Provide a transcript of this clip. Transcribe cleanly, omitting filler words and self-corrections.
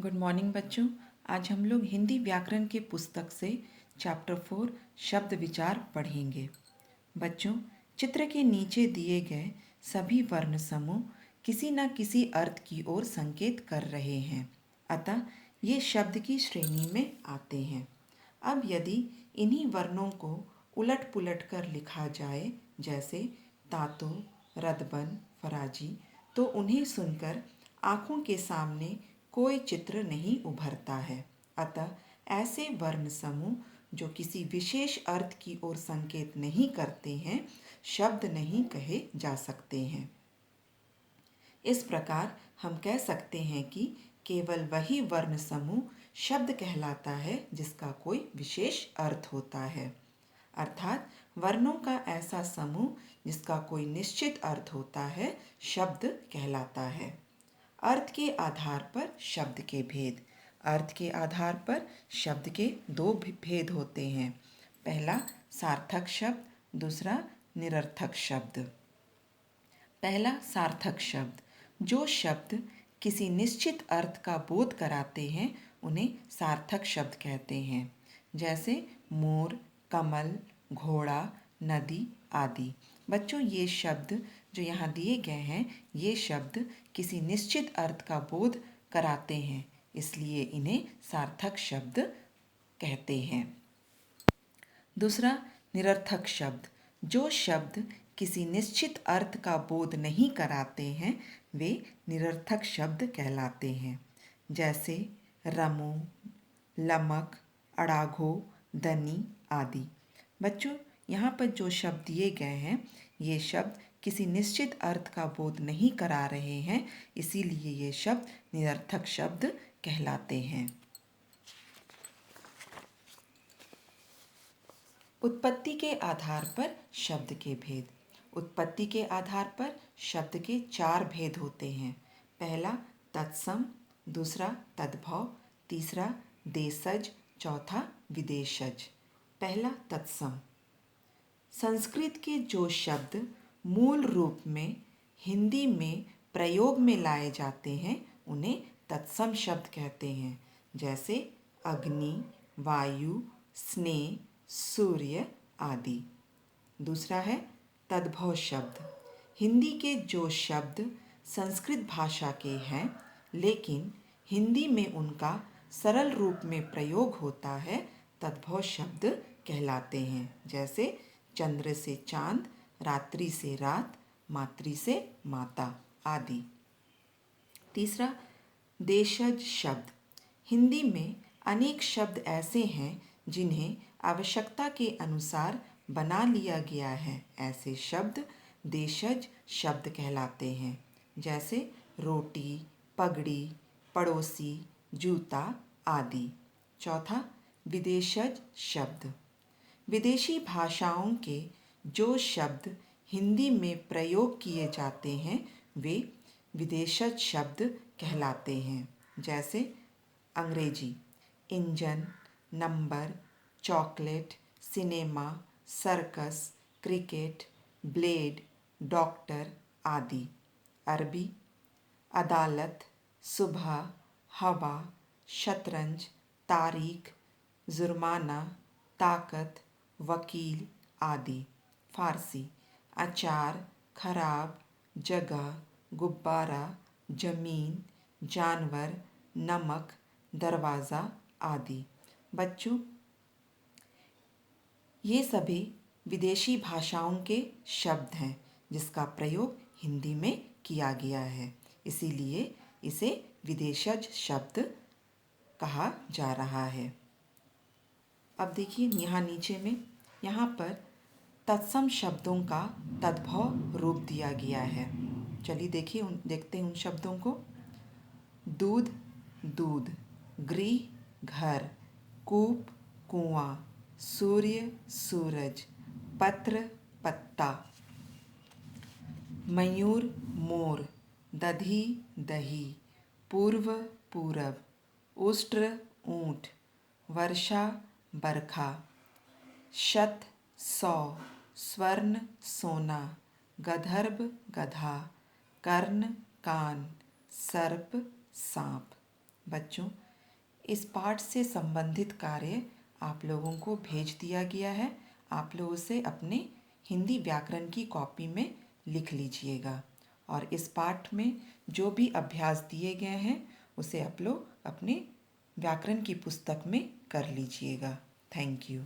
Good morning बच्चों। आज हम लोग हिंदी व्याकरण के पुस्तक से चैप्टर 4 शब्द विचार पढ़ेंगे। बच्चों, चित्र के नीचे दिए गए सभी वर्ण समूह किसी न किसी अर्थ की ओर संकेत कर रहे हैं, अतः ये शब्द की श्रेणी में आते हैं। अब यदि इन्हीं वर्णों को उलट पुलट कर लिखा जाए, जैसे तातो, रदबन, फराजी, तो उन्हें सुनकर आँखों के सामने कोई चित्र नहीं उभरता है। अतः ऐसे वर्ण समूह जो किसी विशेष अर्थ की ओर संकेत नहीं करते हैं, शब्द नहीं कहे जा सकते हैं। इस प्रकार हम कह सकते हैं कि केवल वही वर्ण समूह शब्द कहलाता है जिसका कोई विशेष अर्थ होता है। अर्थात वर्णों का ऐसा समूह जिसका कोई निश्चित अर्थ होता है शब्द कहलाता है। अर्थ के आधार पर शब्द के भेद। अर्थ के आधार पर शब्द के दो भेद होते हैं। पहला सार्थक शब्द, दूसरा निरर्थक शब्द। पहला सार्थक शब्द। जो शब्द किसी निश्चित अर्थ का बोध कराते हैं उन्हें सार्थक शब्द कहते हैं, जैसे मोर, कमल, घोड़ा, नदी आदि। बच्चों, ये शब्द जो यहाँ दिए गए हैं, ये शब्द किसी निश्चित अर्थ का बोध कराते हैं, इसलिए इन्हें सार्थक शब्द कहते हैं। दूसरा निरर्थक शब्द। जो शब्द किसी निश्चित अर्थ का बोध नहीं कराते हैं वे निरर्थक शब्द कहलाते हैं, जैसे रमो, लमक, अड़ाघो, दनी आदि। बच्चों, यहाँ पर जो शब्द दिए गए हैं ये शब्द किसी निश्चित अर्थ का बोध नहीं करा रहे हैं, इसीलिए ये शब्द निरर्थक शब्द कहलाते हैं। उत्पत्ति के आधार पर शब्द के भेद। उत्पत्ति के आधार पर शब्द के 4 भेद होते हैं। पहला तत्सम, दूसरा तद्भव, तीसरा देशज, चौथा विदेशज। पहला तत्सम। संस्कृत के जो शब्द मूल रूप में हिंदी में प्रयोग में लाए जाते हैं उन्हें तत्सम शब्द कहते हैं, जैसे अग्नि, वायु, स्नेह, सूर्य आदि। दूसरा है तद्भव शब्द। हिंदी के जो शब्द संस्कृत भाषा के हैं लेकिन हिंदी में उनका सरल रूप में प्रयोग होता है, तद्भव शब्द कहलाते हैं, जैसे चंद्र से चांद, रात्रि से रात, मातृ से माता आदि। तीसरा देशज शब्द। हिंदी में अनेक शब्द ऐसे हैं जिन्हें आवश्यकता के अनुसार बना लिया गया है, ऐसे शब्द देशज शब्द कहलाते हैं, जैसे रोटी, पगड़ी, पड़ोसी, जूता आदि। चौथा विदेशज शब्द। विदेशी भाषाओं के जो शब्द हिंदी में प्रयोग किए जाते हैं वे विदेशज शब्द कहलाते हैं, जैसे अंग्रेजी, engine, number, chocolate, cinema, circus, cricket, blade, doctor आदि। अरबी अदालत, सुबह, हवा, शतरंज, तारीख, जुर्माना, ताकत, वकील आदि। फारसी अचार, खराब, जगह, गुब्बारा, जमीन, जानवर, नमक, दरवाज़ा आदि। बच्चों, ये सभी विदेशी भाषाओं के शब्द हैं जिसका प्रयोग हिंदी में किया गया है, इसीलिए इसे विदेशज शब्द कहा जा रहा है। अब देखिए यहाँ नीचे में यहाँ पर तत्सम शब्दों का तद्भव रूप दिया गया है। चलिए देखते हैं उन शब्दों को। दूध, दूध, गृह, घर, कूप, कुआं, सूर्य, सूरज, पत्र, पत्ता, मयूर, मोर, दधी, दही, पूर्व, पूरब, उष्ट्र, ऊंट, वर्षा, बरखा, शत, 100, स्वर्ण, सोना, गधर्व, गधा, कर्ण, कान, सर्प, सांप। बच्चों, इस पाठ से संबंधित कार्य आप लोगों को भेज दिया गया है। आप लोग उसे अपने हिंदी व्याकरण की कॉपी में लिख लीजिएगा और इस पाठ में जो भी अभ्यास दिए गए हैं उसे आप लोग अपने व्याकरण की पुस्तक में कर लीजिएगा। Thank you.